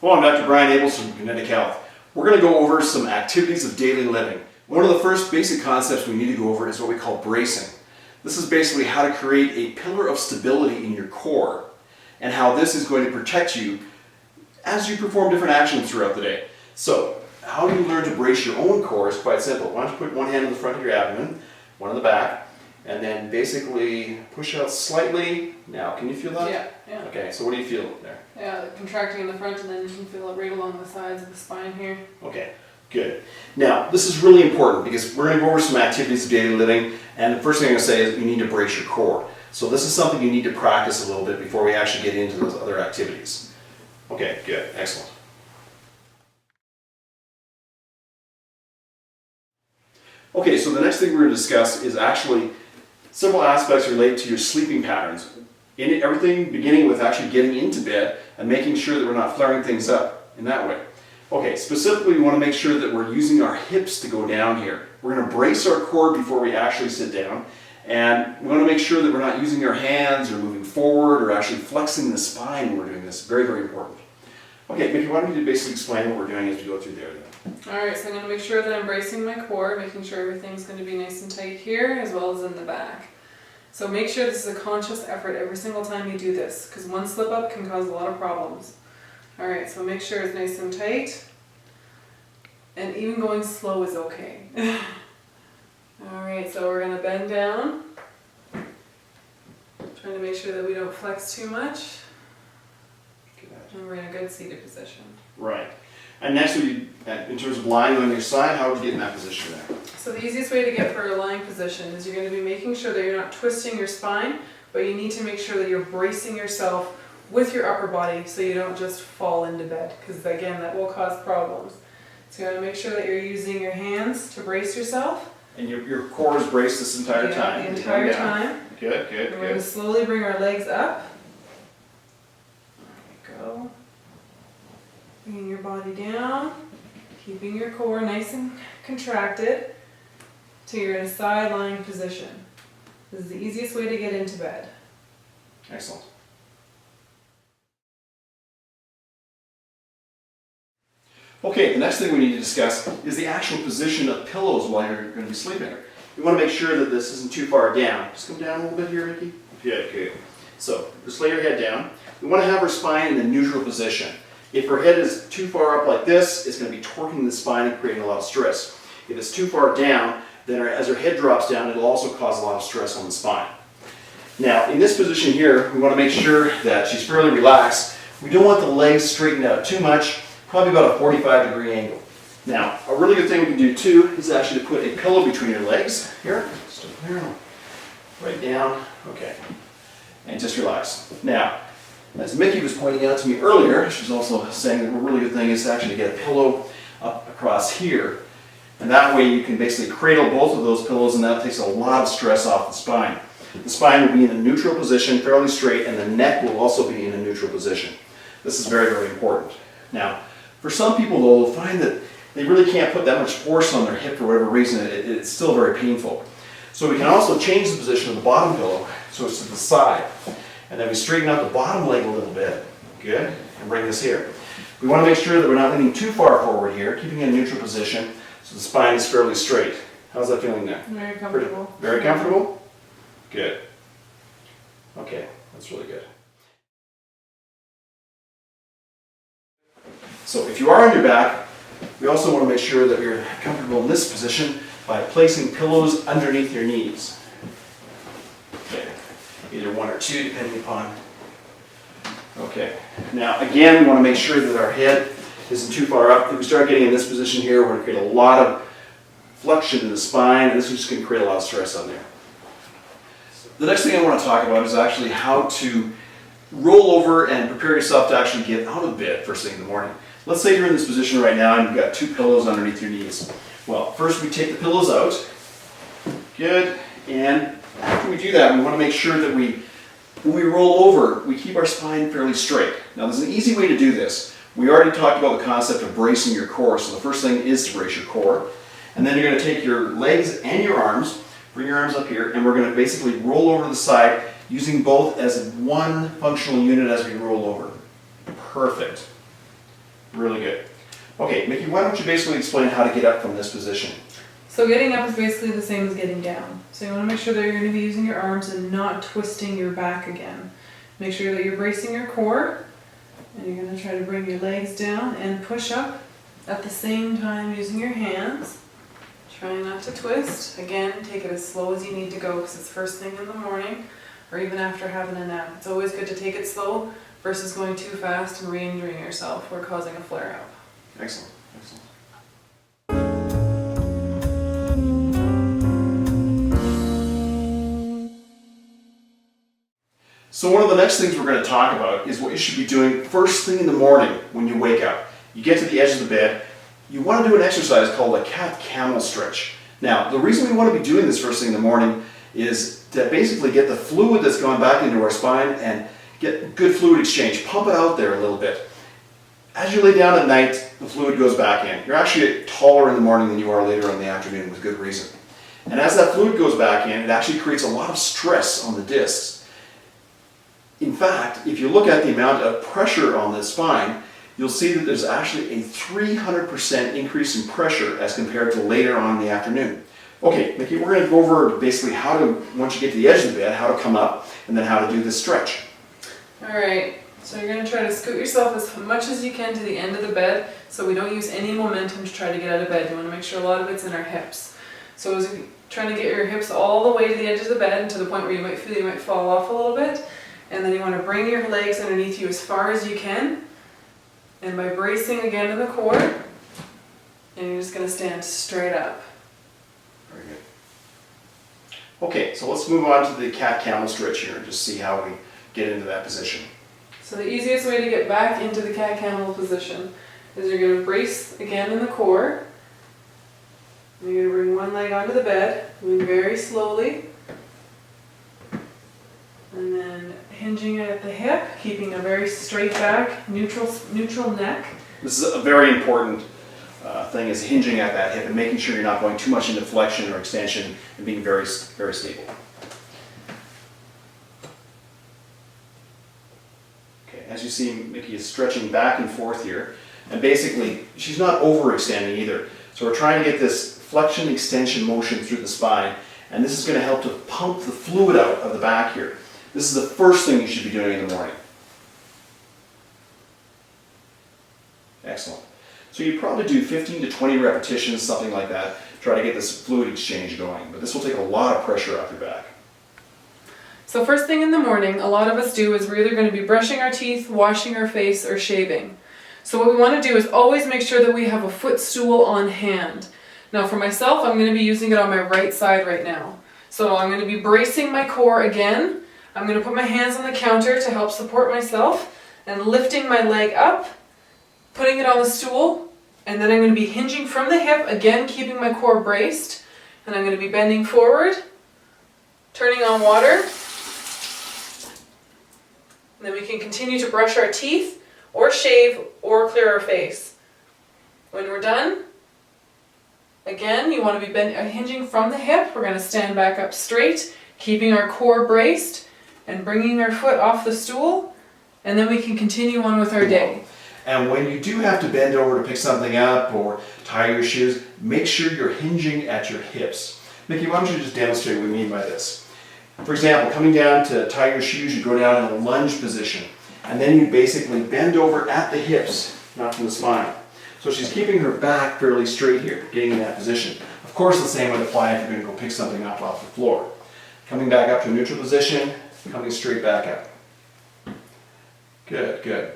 Hello, I'm Dr. Brian Abelson from Kinetic Health. We're going to go over some activities of daily living. One of the first basic concepts we need to go over is what we call bracing. This is basically how to create a pillar of stability in your core and how this is going to protect you as you perform different actions throughout the day. So, how do you learn to brace your own core is quite simple. Why don't you put one hand in the front of your abdomen, one in the back, and then basically push out slightly. Now, can you feel that? Yeah. Okay, so what do you feel there? Yeah, contracting in the front, and then you can feel it right along the sides of the spine here. Okay, good. Now, this is really important because we're going to go over some activities of daily living, and the first thing I'm going to say is you need to brace your core. So this is something you need to practice a little bit before we actually get into those other activities. Okay, good, excellent. Okay, so the next thing we're going to discuss is actually several aspects related to your sleeping patterns. Everything beginning with actually getting into bed and making sure that we're not flaring things up in that way. Okay, specifically we want to make sure that we're using our hips to go down here. We're going to brace our core before we actually sit down, and we want to make sure that we're not using our hands or moving forward or actually flexing the spine when we're doing this. Very, very important. Okay, Mickey, why don't you basically explain what we're doing as we go through there then? Alright, so I'm going to make sure that I'm bracing my core, making sure everything's going to be nice and tight here as well as in the back. So make sure this is a conscious effort every single time you do this, because one slip up can cause a lot of problems. Alright, so make sure it's nice and tight, and even going slow is okay. Alright, so we're going to bend down, trying to make sure that we don't flex too much, and we're in a good seated position. Right. And next, in terms of lying on your side, how would you get in that position there? So the easiest way to get for a lying position is you're going to be making sure that you're not twisting your spine, but you need to make sure that you're bracing yourself with your upper body so you don't just fall into bed, because again, that will cause problems. So you want to make sure that you're using your hands to brace yourself. And your core is braced this entire time? The entire time. Good, good, We're going to slowly bring our legs up. There we go. Bringing your body down, keeping your core nice and contracted till you're in a side lying position. This is the easiest way to get into bed. Excellent. Okay, the next thing we need to discuss is the actual position of pillows while you're going to be sleeping. You want to make sure that this isn't too far down. Just come down a little bit here, Ricky. Good, good. So, just lay your head down. We want to have our spine in a neutral position. If her head is too far up like this, it's going to be torquing the spine and creating a lot of stress. If it's too far down, then as her head drops down, it'll also cause a lot of stress on the spine. Now, in this position here, we want to make sure that she's fairly relaxed. We don't want the legs straightened out too much, probably about a 45-degree angle. Now, a really good thing we can do too is actually to put a pillow between your legs. Here, just up there, right down, okay, and just relax. Now, as Mickey was pointing out to me earlier, she was also saying that a really good thing is actually to get a pillow up across here. And that way you can basically cradle both of those pillows, and that takes a lot of stress off the spine. The spine will be in a neutral position, fairly straight, and the neck will also be in a neutral position. This is very, very important. Now, for some people though, they'll find that they really can't put that much force on their hip for whatever reason. It's still very painful. So we can also change the position of the bottom pillow so it's to the side. And then we straighten out the bottom leg a little bit. Good. And bring this here. We want to make sure that we're not leaning too far forward here, keeping in a neutral position so the spine is fairly straight. How's that feeling there? Very comfortable. Very comfortable? Good. Okay, that's really good. So if you are on your back, we also want to make sure that you're comfortable in this position by placing pillows underneath your knees. Okay. Either one or two, depending upon. Okay. Now, again, we want to make sure that our head isn't too far up. If we start getting in this position here, we're going to create a lot of flexion in the spine, and this is just going to create a lot of stress on there. The next thing I want to talk about is actually how to roll over and prepare yourself to actually get out of bed first thing in the morning. Let's say you're in this position right now and you've got two pillows underneath your knees. Well, first we take the pillows out. Good. And after we do that, we want to make sure that when we roll over, we keep our spine fairly straight. Now, there's an easy way to do this. We already talked about the concept of bracing your core, so the first thing is to brace your core. And then you're going to take your legs and your arms, bring your arms up here, and we're going to basically roll over to the side using both as one functional unit as we roll over. Perfect. Really good. Okay, Mickey, why don't you basically explain how to get up from this position? So getting up is basically the same as getting down. So you want to make sure that you're going to be using your arms and not twisting your back again. Make sure that you're bracing your core, and you're going to try to bring your legs down and push up at the same time using your hands. Trying not to twist. Again, take it as slow as you need to go because it's first thing in the morning or even after having a nap. It's always good to take it slow versus going too fast and re-injuring yourself or causing a flare-up. Excellent, excellent. So one of the next things we're going to talk about is what you should be doing first thing in the morning when you wake up. You get to the edge of the bed, you want to do an exercise called a cat-camel stretch. Now, the reason we want to be doing this first thing in the morning is to basically get the fluid that's gone back into our spine and get good fluid exchange. Pump it out there a little bit. As you lay down at night, the fluid goes back in. You're actually taller in the morning than you are later in the afternoon with good reason. And as that fluid goes back in, it actually creates a lot of stress on the discs. In fact, if you look at the amount of pressure on the spine, you'll see that there's actually a 300% increase in pressure as compared to later on in the afternoon. Okay, Mickey, we're going to go over basically how to, once you get to the edge of the bed, how to come up and then how to do this stretch. Alright, so you're going to try to scoot yourself as much as you can to the end of the bed so we don't use any momentum to try to get out of bed. You want to make sure a lot of it's in our hips. So as you're trying to get your hips all the way to the edge of the bed and to the point where you might feel you might fall off a little bit. And then you want to bring your legs underneath you as far as you can. And by bracing again in the core, and you're just going to stand straight up. Very good. Okay, so let's move on to the cat-camel stretch here and just see how we get into that position. So the easiest way to get back into the cat-camel position is you're going to brace again in the core. And you're going to bring one leg onto the bed, moving very slowly. And then hinging it at the hip, keeping a very straight back, neutral neck. This is a very important thing, is hinging at that hip and making sure you're not going too much into flexion or extension and being very, very stable. Okay, as you see, Mickey is stretching back and forth here, and basically she's not overextending either. So we're trying to get this flexion extension motion through the spine, and this is going to help to pump the fluid out of the back here. This is the first thing you should be doing in the morning. Excellent. So you probably do 15 to 20 repetitions, something like that, try to get this fluid exchange going. But this will take a lot of pressure off your back. So first thing in the morning, a lot of us do is we're either going to be brushing our teeth, washing our face, or shaving. So what we want to do is always make sure that we have a footstool on hand. Now for myself, I'm going to be using it on my right side right now. So I'm going to be bracing my core again. I'm going to put my hands on the counter to help support myself and lifting my leg up, putting it on the stool, and then I'm going to be hinging from the hip, again keeping my core braced, and I'm going to be bending forward, turning on water, and then we can continue to brush our teeth or shave or clear our face. When we're done, again you want to be hinging from the hip. We're going to stand back up straight, keeping our core braced, and bringing our foot off the stool, and then we can continue on with our day. And when you do have to bend over to pick something up or tie your shoes, make sure you're hinging at your hips. Mickey, why don't you just demonstrate what we mean by this? For example, coming down to tie your shoes, you go down in a lunge position, and then you basically bend over at the hips, not from the spine. So she's keeping her back fairly straight here, getting in that position. Of course, the same would apply if you're going to go pick something up off the floor. Coming back up to a neutral position, coming straight back up. Good, good.